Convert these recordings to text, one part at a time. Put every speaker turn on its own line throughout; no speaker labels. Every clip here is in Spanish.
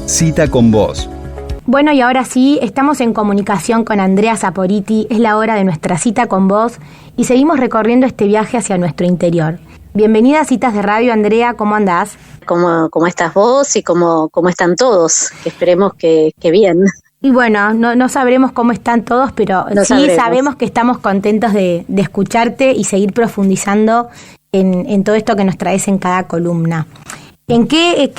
Cita con Vos.
Bueno, y ahora sí, estamos en comunicación con Andrea Saporiti, es la hora de nuestra cita con vos y seguimos recorriendo este viaje hacia nuestro interior. Bienvenida a Citas de Radio, Andrea, ¿cómo andás?
¿Cómo estás vos y cómo esperemos que bien?
Y bueno, no sabremos cómo están todos, pero sí sabemos que estamos contentos de escucharte y seguir profundizando en todo esto que nos traes en cada columna. ¿En qué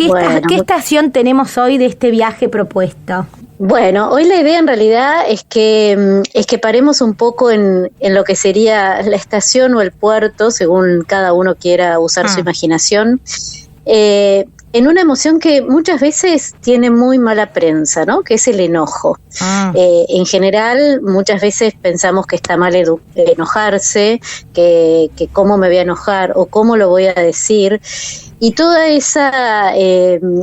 estación tenemos hoy de este viaje propuesto?
Bueno, hoy la idea en realidad es que paremos un poco en lo que sería la estación o el puerto, según cada uno quiera usar su imaginación, en una emoción que muchas veces tiene muy mala prensa, ¿no? Que es el enojo. En general, muchas veces pensamos que está mal enojarse, que cómo me voy a enojar o cómo lo voy a decir. Y toda esa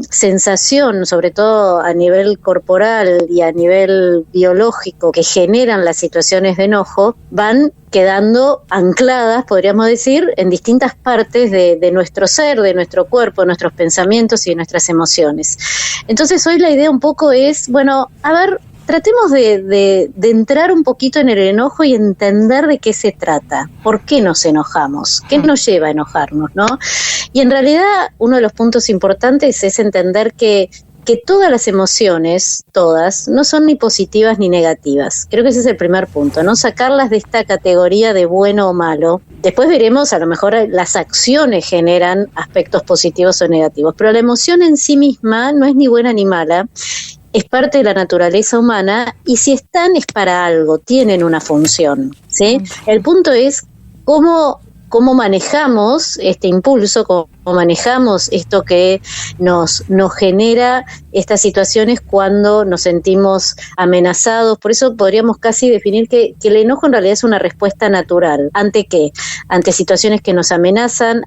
sensación, sobre todo a nivel corporal y a nivel biológico, que generan las situaciones de enojo, van quedando ancladas, podríamos decir, en distintas partes de nuestro ser, de nuestro cuerpo, nuestros pensamientos y nuestras emociones. Entonces hoy la idea un poco es, bueno, a ver, tratemos de entrar un poquito en el enojo y entender de qué se trata, por qué nos enojamos, qué nos lleva a enojarnos, ¿no? Y en realidad uno de los puntos importantes es entender que todas las emociones, todas, no son ni positivas ni negativas. Creo que ese es el primer punto, ¿no? Sacarlas de esta categoría de bueno o malo. Después veremos, a lo mejor las acciones generan aspectos positivos o negativos, pero la emoción en sí misma no es ni buena ni mala. Es parte de la naturaleza humana y si están es para algo, tienen una función, ¿sí? El punto es cómo manejamos este impulso, cómo manejamos esto que nos genera estas situaciones cuando nos sentimos amenazados. Por eso podríamos casi definir que el enojo en realidad es una respuesta natural. ¿Ante qué? Ante situaciones que nos amenazan,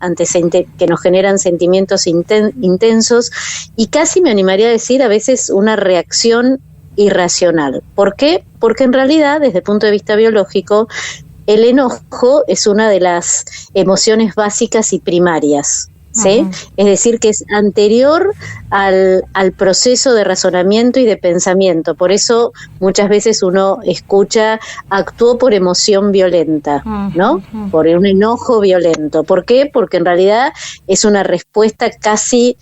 que nos generan sentimientos intensos y casi me animaría a decir a veces una reacción irracional. ¿Por qué? Porque en realidad, desde el punto de vista biológico, el enojo es una de las emociones básicas y primarias, ¿sí? Uh-huh. Es decir, que es anterior al proceso de razonamiento y de pensamiento. Por eso muchas veces uno escucha, actuó por emoción violenta, ¿no? Uh-huh. Por un enojo violento. ¿Por qué? Porque en realidad es una respuesta casi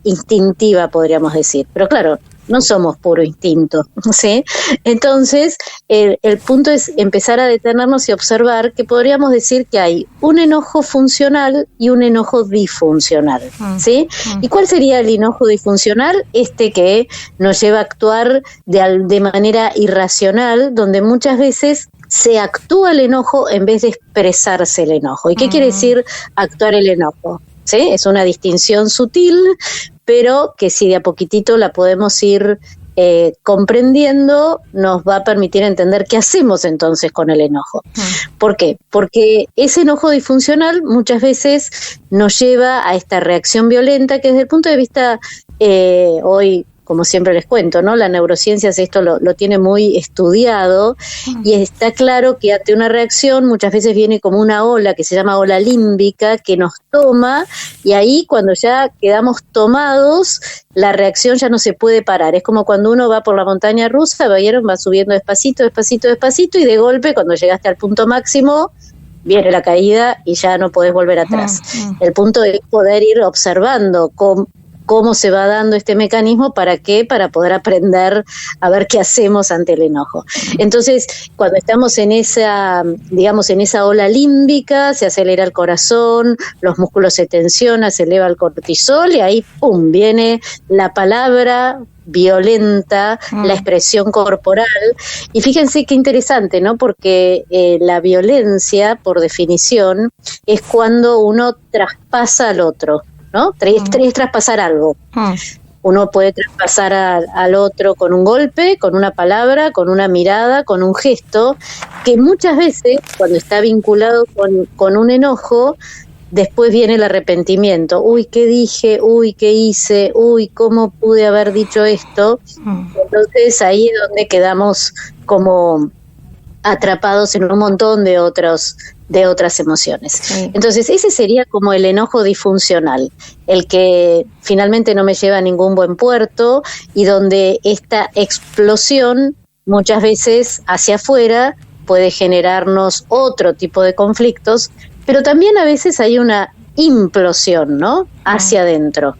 instintiva, podríamos decir. Pero claro, no somos puro instinto, ¿sí? Entonces, el punto es empezar a detenernos y observar que podríamos decir que hay un enojo funcional y un enojo disfuncional, ¿sí? ¿Y cuál sería el enojo disfuncional? Este que nos lleva a actuar de manera irracional, donde muchas veces se actúa el enojo en vez de expresarse el enojo. ¿Y qué quiere decir actuar el enojo? ¿Sí? Es una distinción sutil, pero que si de a poquitito la podemos ir comprendiendo, nos va a permitir entender qué hacemos entonces con el enojo. ¿Por qué? Porque ese enojo disfuncional muchas veces nos lleva a esta reacción violenta que desde el punto de vista hoy, como siempre les cuento, ¿no? La neurociencia esto lo tiene muy estudiado y está claro que ante una reacción muchas veces viene como una ola que se llama ola límbica que nos toma y ahí cuando ya quedamos tomados la reacción ya no se puede parar. Es como cuando uno va por la montaña rusa, va subiendo despacito, despacito, despacito y de golpe cuando llegaste al punto máximo viene la caída y ya no podés volver atrás. El punto es poder ir observando cómo se va dando este mecanismo, ¿para qué? Para poder aprender a ver qué hacemos ante el enojo. Entonces, cuando estamos en esa ola límbica, se acelera el corazón, los músculos se tensionan, se eleva el cortisol y ahí, ¡pum!, viene la palabra violenta, la expresión corporal. Y fíjense qué interesante, ¿no? Porque la violencia, por definición, es cuando uno traspasa al otro, ¿no? Es traspasar algo. Uno puede traspasar al otro con un golpe, con una palabra, con una mirada, con un gesto, que muchas veces, cuando está vinculado con un enojo, después viene el arrepentimiento. Uy, ¿qué dije? Uy, ¿qué hice? Uy, ¿cómo pude haber dicho esto? Entonces ahí es donde quedamos como atrapados en un montón de otros de otras emociones.
Sí.
Entonces, ese sería como el enojo disfuncional, el que finalmente no me lleva a ningún buen puerto y donde esta explosión muchas veces hacia afuera puede generarnos otro tipo de conflictos, pero también a veces hay una implosión, ¿no? Hacia adentro,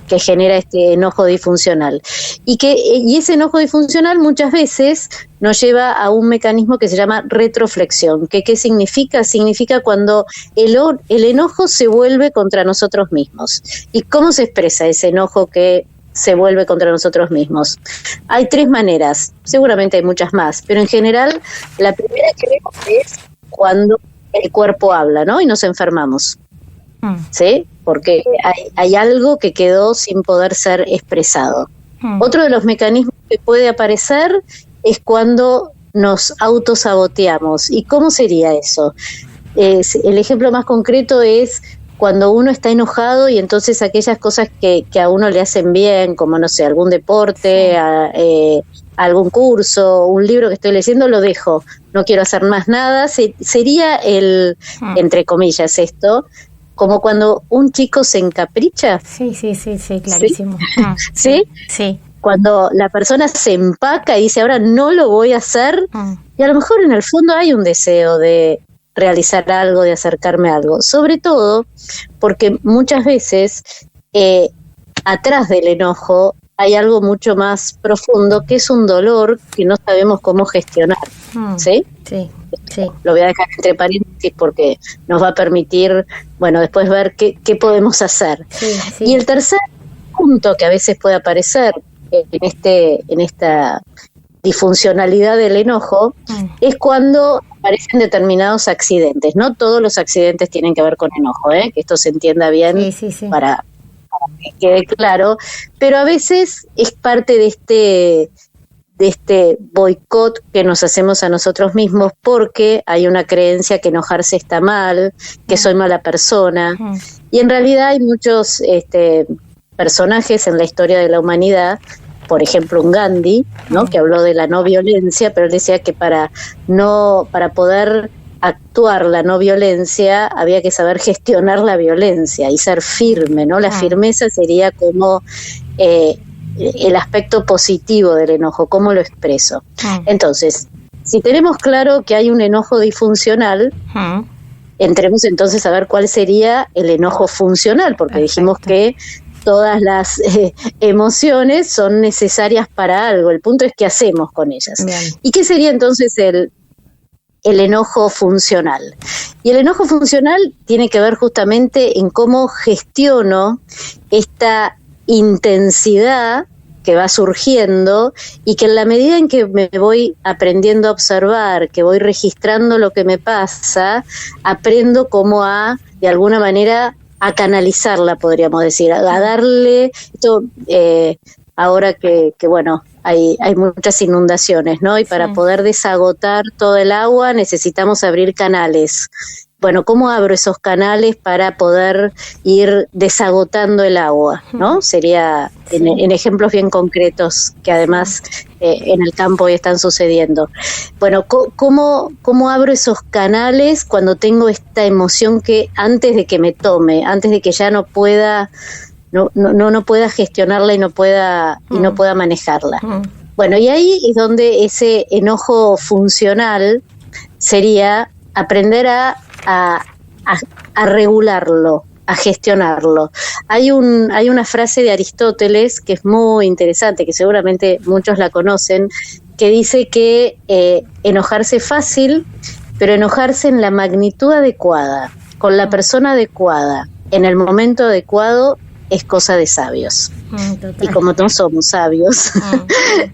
que genera este enojo disfuncional. Y ese enojo disfuncional muchas veces nos lleva a un mecanismo que se llama retroflexión. ¿Qué significa? Significa cuando el enojo se vuelve contra nosotros mismos. ¿Y cómo se expresa ese enojo que se vuelve contra nosotros mismos? Hay 3 maneras, seguramente hay muchas más, pero en general la primera que vemos es cuando el cuerpo habla, ¿no? Y nos enfermamos. ¿Sí? Porque hay algo que quedó sin poder ser expresado. Otro de los mecanismos que puede aparecer es cuando nos autosaboteamos. ¿Y cómo sería eso? El ejemplo más concreto es cuando uno está enojado y entonces aquellas cosas que a uno le hacen bien, como, no sé, algún deporte, algún curso, un libro que estoy leyendo, lo dejo. No quiero hacer más nada. Sería entre comillas esto, como cuando un chico se encapricha.
Sí, clarísimo.
¿Sí?
Sí.
Cuando la persona se empaca y dice, ahora no lo voy a hacer, y a lo mejor en el fondo hay un deseo de realizar algo, de acercarme a algo. Sobre todo porque muchas veces atrás del enojo hay algo mucho más profundo, que es un dolor que no sabemos cómo gestionar. ¿Sí?
Sí.
Lo voy a dejar entre paréntesis porque nos va a permitir, bueno, después ver qué podemos hacer.
Sí.
Y el tercer punto que a veces puede aparecer en esta disfuncionalidad del enojo es cuando aparecen determinados accidentes. No todos los accidentes tienen que ver con enojo, que esto se entienda bien.
Sí.
Para que quede claro, pero a veces es parte de este boicot que nos hacemos a nosotros mismos porque hay una creencia que enojarse está mal, que soy mala persona, y en realidad hay muchos personajes en la historia de la humanidad, por ejemplo un Gandhi, ¿no? Que habló de la no violencia, pero él decía que para poder actuar la no violencia había que saber gestionar la violencia y ser firme, ¿no? La firmeza sería como el aspecto positivo del enojo, cómo lo expreso. Entonces, si tenemos claro que hay un enojo disfuncional, entremos entonces a ver cuál sería el enojo funcional, porque dijimos que todas las emociones son necesarias para algo, el punto es qué hacemos con ellas.
Bien.
¿Y qué sería entonces el enojo funcional? Y el enojo funcional tiene que ver justamente en cómo gestiono esta intensidad que va surgiendo y que en la medida en que me voy aprendiendo a observar, que voy registrando lo que me pasa, aprendo cómo de alguna manera, a canalizarla, podríamos decir, a darle esto, ahora que bueno, hay muchas inundaciones, ¿no? Y para poder desagotar todo el agua necesitamos abrir canales. Bueno, ¿cómo abro esos canales para poder ir desagotando el agua, ¿no? Sería en ejemplos bien concretos que además en el campo hoy están sucediendo. Bueno, ¿cómo abro esos canales cuando tengo esta emoción que antes de que me tome, antes de que ya no pueda gestionarla y no pueda manejarla? Bueno, y ahí es donde ese enojo funcional sería aprender a regularlo, a gestionarlo. Hay una frase de Aristóteles que es muy interesante, que seguramente muchos la conocen, que dice que enojarse es fácil, pero enojarse en la magnitud adecuada, con la persona adecuada, en el momento adecuado, es cosa de sabios. Y como no somos sabios,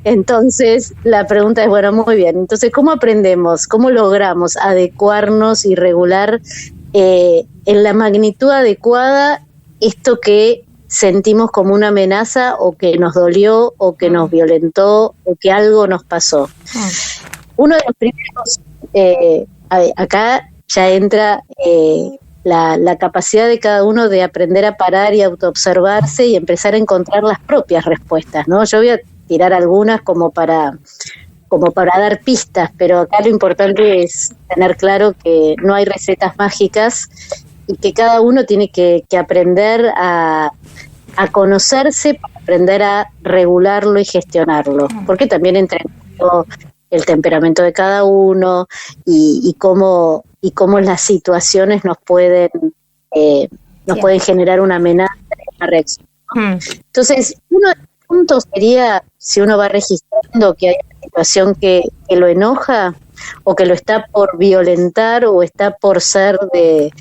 entonces la pregunta es, bueno, muy bien, entonces ¿cómo aprendemos, cómo logramos adecuarnos y regular en la magnitud adecuada esto que sentimos como una amenaza o que nos dolió o que nos violentó o que algo nos pasó? Uno de los primeros, acá ya entra la capacidad de cada uno de aprender a parar y autoobservarse y empezar a encontrar las propias respuestas, ¿no? Yo voy a tirar algunas como para como para dar pistas, pero acá lo importante es tener claro que no hay recetas mágicas y que cada uno tiene que aprender a conocerse, para aprender a regularlo y gestionarlo, porque también entra el temperamento de cada uno y cómo las situaciones nos pueden generar una amenaza, una reacción, ¿no? Entonces, uno de los puntos sería, si uno va registrando que hay una situación que lo enoja o que lo está por violentar o está por ser de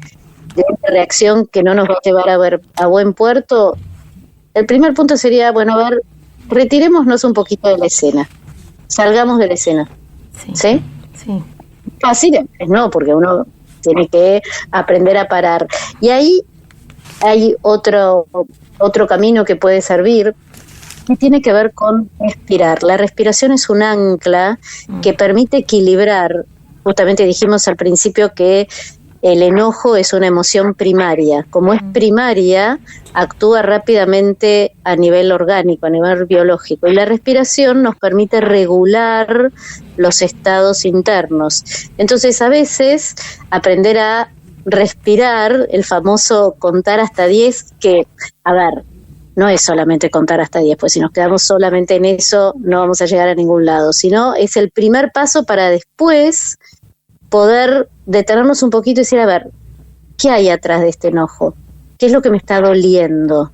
una reacción que no nos va a llevar a buen puerto, el primer punto sería, bueno, a ver, retirémonos un poquito de la escena, salgamos de la escena, ¿sí? Sí. Fácil, no, porque uno tiene que aprender a parar. Y ahí hay otro camino que puede servir, que tiene que ver con respirar. La respiración es un ancla que permite equilibrar. Justamente dijimos al principio que el enojo es una emoción primaria. Como es primaria, actúa rápidamente a nivel orgánico, a nivel biológico. Y la respiración nos permite regular los estados internos. Entonces, a veces, aprender a respirar, el famoso contar hasta 10, que, a ver, no es solamente contar hasta 10, pues si nos quedamos solamente en eso, no vamos a llegar a ningún lado, sino es el primer paso para después poder detenernos un poquito y decir, a ver, ¿qué hay atrás de este enojo? ¿Qué es lo que me está doliendo?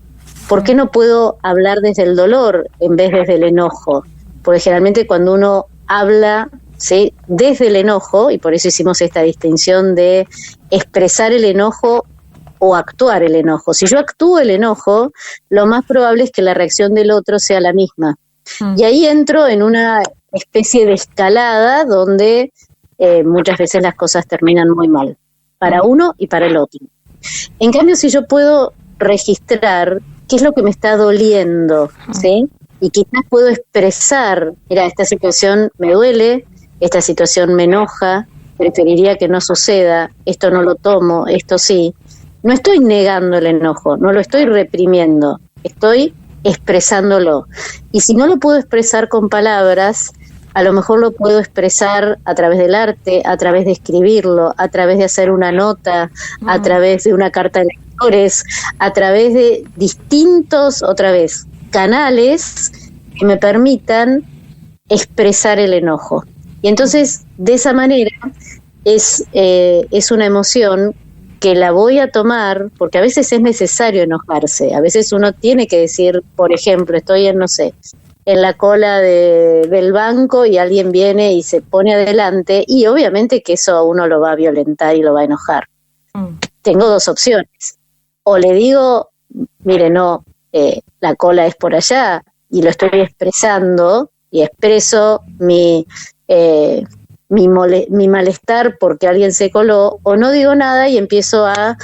¿Por qué no puedo hablar desde el dolor en vez desde el enojo? Porque generalmente cuando uno habla, ¿sí?, desde el enojo, y por eso hicimos esta distinción de expresar el enojo o actuar el enojo. Si yo actúo el enojo, lo más probable es que la reacción del otro sea la misma. Y ahí entro en una especie de escalada donde muchas veces las cosas terminan muy mal, para uno y para el otro. En cambio, si yo puedo registrar qué es lo que me está doliendo, ¿sí?, y quizás puedo expresar, mira, esta situación me duele, esta situación me enoja, preferiría que no suceda, esto no lo tomo, esto sí. No estoy negando el enojo, no lo estoy reprimiendo, estoy expresándolo. Y si no lo puedo expresar con palabras, a lo mejor lo puedo expresar a través del arte, a través de escribirlo, a través de hacer una nota, a través de una carta de lectores, a través de distintos, canales que me permitan expresar el enojo. Y entonces, de esa manera, es una emoción que la voy a tomar, porque a veces es necesario enojarse. A veces uno tiene que decir, por ejemplo, estoy en la cola del banco y alguien viene y se pone adelante, y obviamente que eso a uno lo va a violentar y lo va a enojar. Tengo dos opciones. O le digo, mire, no, la cola es por allá, y lo estoy expresando, y expreso mi malestar porque alguien se coló, o no digo nada y empiezo a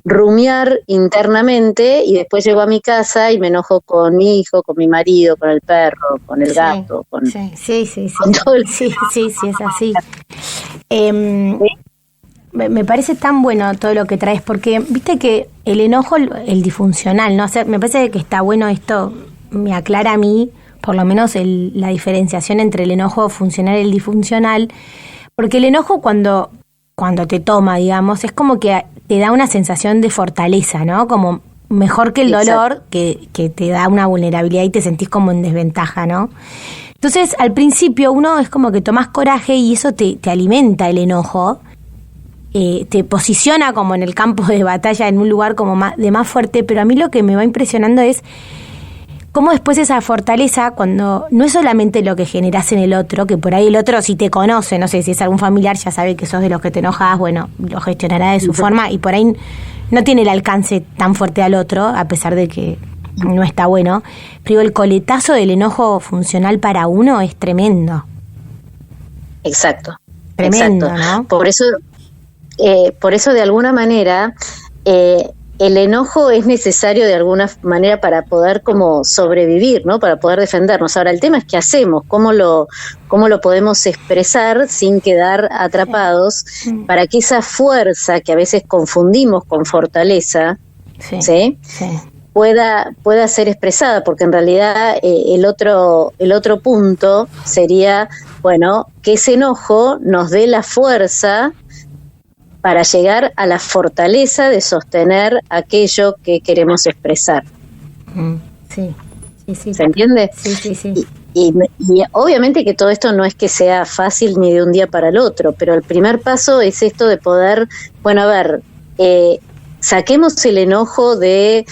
rumiar internamente, y después llego a mi casa y me enojo con mi hijo, con mi marido, con el perro, con el gato, con todo el...
Sí, es así. Me parece tan bueno todo lo que traes, porque viste que el enojo, el disfuncional, ¿no? O sea, me parece que está bueno esto, me aclara a mí, por lo menos la diferenciación entre el enojo funcional y el disfuncional, porque el enojo cuando te toma, digamos, es como que te da una sensación de fortaleza, ¿no? Como mejor que el dolor, que te da una vulnerabilidad y te sentís como en desventaja, ¿no? Entonces, al principio uno es como que tomás coraje y eso te alimenta el enojo, te posiciona como en el campo de batalla, en un lugar como de más fuerte, pero a mí lo que me va impresionando es cómo después esa fortaleza, cuando no es solamente lo que generás en el otro, que por ahí el otro si te conoce, no sé, si es algún familiar ya sabe que sos de los que te enojas, bueno, lo gestionará de su forma y por ahí no tiene el alcance tan fuerte al otro, a pesar de que no está bueno, pero el coletazo del enojo funcional para uno es tremendo.
Exacto.
Tremendo,
exacto.
¿no?
Por eso de alguna manera el enojo es necesario de alguna manera para poder como sobrevivir, ¿no? Para poder defendernos. Ahora, el tema es qué hacemos, cómo lo podemos expresar sin quedar atrapados, para que esa fuerza que a veces confundimos con fortaleza, ¿sí? pueda ser expresada, porque en realidad el otro punto sería, bueno, que ese enojo nos dé la fuerza para llegar a la fortaleza de sostener aquello que queremos expresar.
Sí.
¿Se entiende?
Sí.
Y obviamente que todo esto no es que sea fácil ni de un día para el otro, pero el primer paso es esto de poder, bueno, a ver, saquemos el enojo del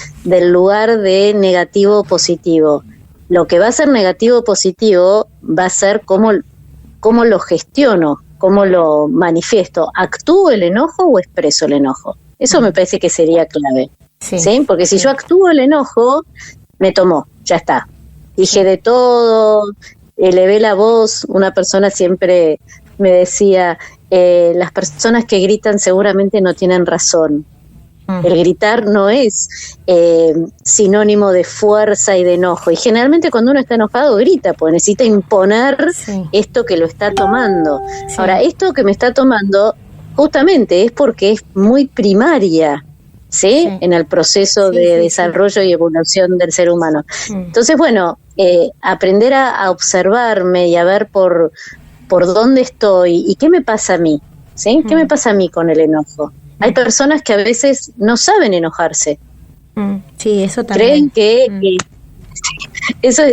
lugar de negativo positivo. Lo que va a ser negativo positivo va a ser cómo lo gestiono, cómo lo manifiesto. ¿Actúo el enojo o expreso el enojo? Eso me parece que sería clave. ¿Sí? Porque si yo actúo el enojo, me tomó, ya está. Dije de todo, elevé la voz. Una persona siempre me decía, las personas que gritan seguramente no tienen razón. El gritar no es sinónimo de fuerza y de enojo. Y generalmente cuando uno está enojado grita, porque necesita imponer esto que lo está tomando. Ahora, esto que me está tomando justamente es porque es muy primaria, ¿sí? En el proceso de desarrollo y evolución del ser humano. Entonces, bueno, aprender a observarme y a ver por dónde estoy y qué me pasa a mí, ¿sí? ¿Qué me pasa a mí con el enojo? Hay personas que a veces no saben enojarse.
Sí, eso también.
Creen que eso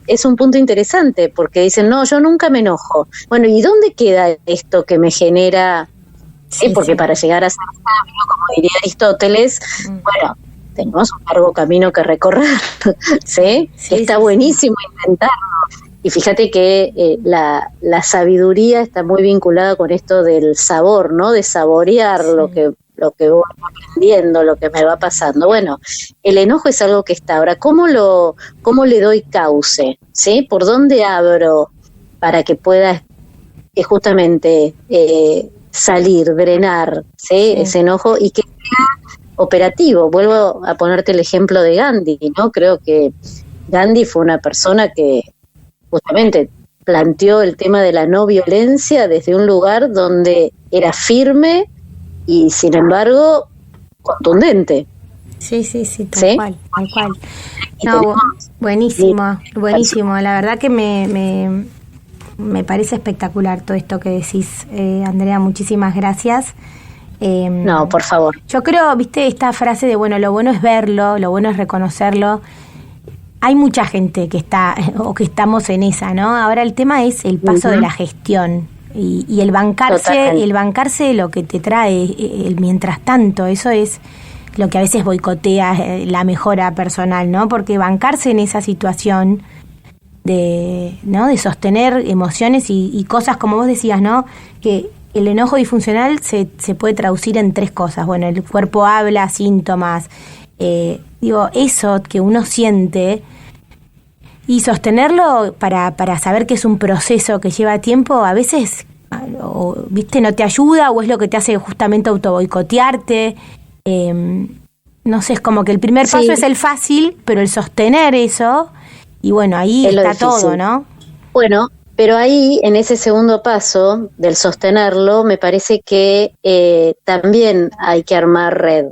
es un punto interesante, porque dicen, no, yo nunca me enojo. Bueno, ¿y dónde queda esto que me genera? Porque para llegar a ser sabio, como diría Aristóteles, bueno, tenemos un largo camino que recorrer, ¿sí? Está buenísimo intentarlo. Y fíjate que la sabiduría está muy vinculada con esto del sabor, ¿no? De saborear lo que voy aprendiendo, lo que me va pasando. Bueno, el enojo es algo que está. Ahora, ¿cómo le doy cauce? ¿Sí? ¿Por dónde abro para que pueda justamente salir, drenar, ¿sí? Ese enojo y que sea operativo? Vuelvo a ponerte el ejemplo de Gandhi, ¿no? Creo que Gandhi fue una persona que justamente planteó el tema de la no violencia desde un lugar donde era firme y sin embargo contundente.
Sí, tal cual. No, buenísimo. La verdad que me parece espectacular todo esto que decís, Andrea, muchísimas gracias.
No, por favor.
Yo creo, viste, esta frase de, bueno, lo bueno es verlo, lo bueno es reconocerlo. Hay mucha gente que está o que estamos en esa, ¿no? Ahora el tema es el paso de la gestión y el bancarse lo que te trae el mientras tanto. Eso es lo que a veces boicotea la mejora personal, ¿no? Porque bancarse en esa situación de sostener emociones y cosas como vos decías, ¿no? Que el enojo disfuncional se puede traducir en 3 cosas. Bueno, el cuerpo habla, síntomas, eso que uno siente y sostenerlo para saber que es un proceso que lleva tiempo, a veces viste no te ayuda o es lo que te hace justamente autoboicotearte. No sé, es como que el primer paso es el fácil, pero el sostener eso, y bueno, ahí está todo, ¿no?
Bueno, pero ahí en ese segundo paso del sostenerlo me parece que también hay que armar red.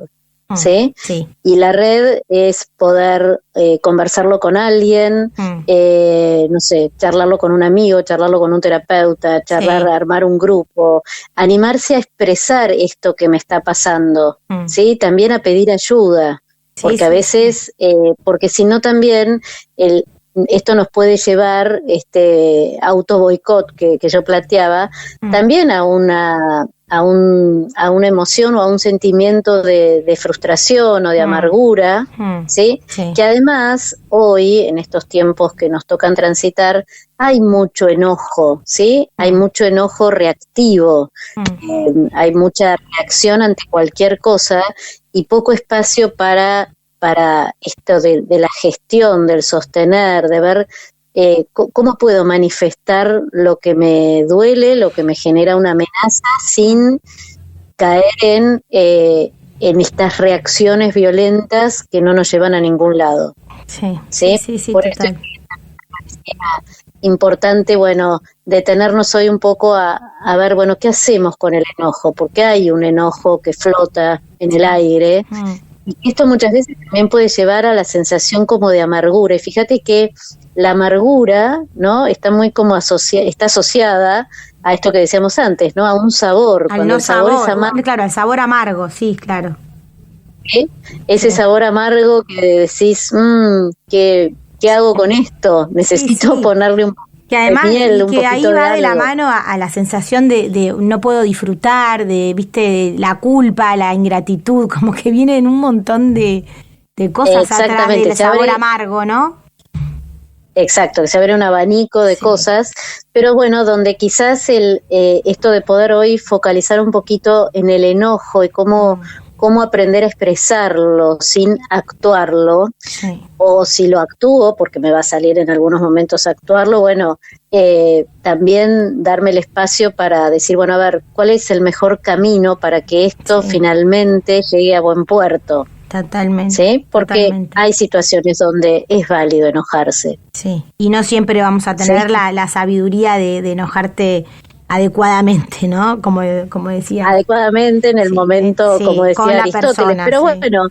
¿Sí? Y la red es poder conversarlo con alguien, no sé, charlarlo con un amigo, charlarlo con un terapeuta, armar un grupo, animarse a expresar esto que me está pasando, ¿sí? También a pedir ayuda, porque a veces, porque si no también esto nos puede llevar, auto boicot que yo planteaba, también a una emoción o a un sentimiento de frustración o de amargura, ¿sí? Que además hoy, en estos tiempos que nos tocan transitar, hay mucho enojo, ¿sí? Hay mucho enojo reactivo, hay mucha reacción ante cualquier cosa y poco espacio para esto de la gestión, del sostener, de ver cómo puedo manifestar lo que me duele, lo que me genera una amenaza, sin caer en estas reacciones violentas que no nos llevan a ningún lado. Sí, por esto es importante, bueno, detenernos hoy un poco a ver, bueno, ¿qué hacemos con el enojo? Porque hay un enojo que flota en el aire Y esto muchas veces también puede llevar a la sensación como de amargura. Y fíjate que la amargura, ¿no? Está muy como está asociada a esto que decíamos antes, ¿no? A un sabor.
Al no sabor, claro, al sabor amargo, sí, claro.
¿Sí? Ese sabor amargo que decís, ¿qué hago con esto? Necesito ponerle un poco
que además
de miel,
que ahí va de la mano a la sensación de no puedo disfrutar, de la culpa, la ingratitud, como que vienen un montón de cosas atrás del sabor amargo, ¿no?
Exacto, que se abre un abanico de cosas, pero bueno, donde quizás esto de poder hoy focalizar un poquito en el enojo y cómo aprender a expresarlo sin actuarlo, o si lo actúo, porque me va a salir en algunos momentos actuarlo, bueno, también darme el espacio para decir, bueno, a ver, ¿cuál es el mejor camino para que esto finalmente llegue a buen puerto?
Totalmente.
¿Sí? Porque hay situaciones donde es válido enojarse.
Sí, y no siempre vamos a tener la sabiduría de enojarte adecuadamente, ¿no? Como decía.
Adecuadamente en el momento, como decía Aristóteles. Persona, pero bueno,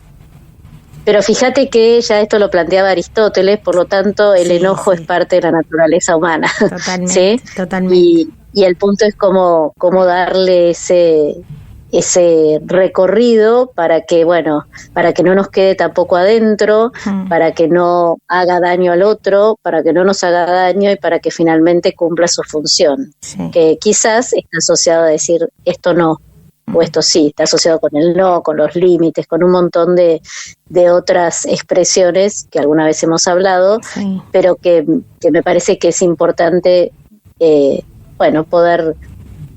pero fíjate que ya esto lo planteaba Aristóteles, por lo tanto el enojo es parte de la naturaleza humana.
Totalmente,
¿sí?
Totalmente.
Y el punto es cómo darle ese recorrido para que no nos quede tampoco adentro, para que no haga daño al otro, para que no nos haga daño y para que finalmente cumpla su función, que quizás está asociado a decir esto no, o esto sí, está asociado con el no, con los límites, con un montón de otras expresiones que alguna vez hemos hablado, pero que me parece que es importante poder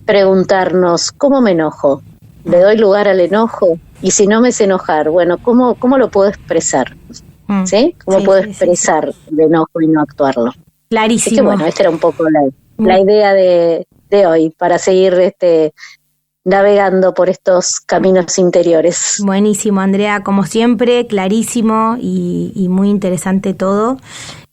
preguntarnos, ¿cómo me enojo? ¿Le doy lugar al enojo? Y si no me sé enojar, bueno, ¿cómo lo puedo expresar? ¿Sí? ¿Cómo puedo expresar el enojo y no actuarlo?
Clarísimo.
Así que bueno, esta era un poco la idea de hoy, para seguir navegando por estos caminos interiores.
Buenísimo, Andrea, como siempre, clarísimo y muy interesante todo.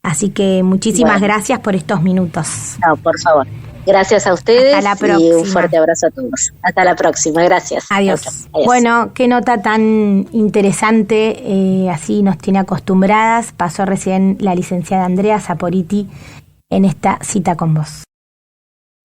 Así que muchísimas gracias por estos minutos.
No, por favor. Gracias a ustedes.
Hasta la próxima.
Y un fuerte abrazo a todos. Hasta la próxima. Gracias.
Adiós. Adiós. Bueno, qué nota tan interesante, así nos tiene acostumbradas. Pasó recién la licenciada Andrea Saporiti en esta cita con vos.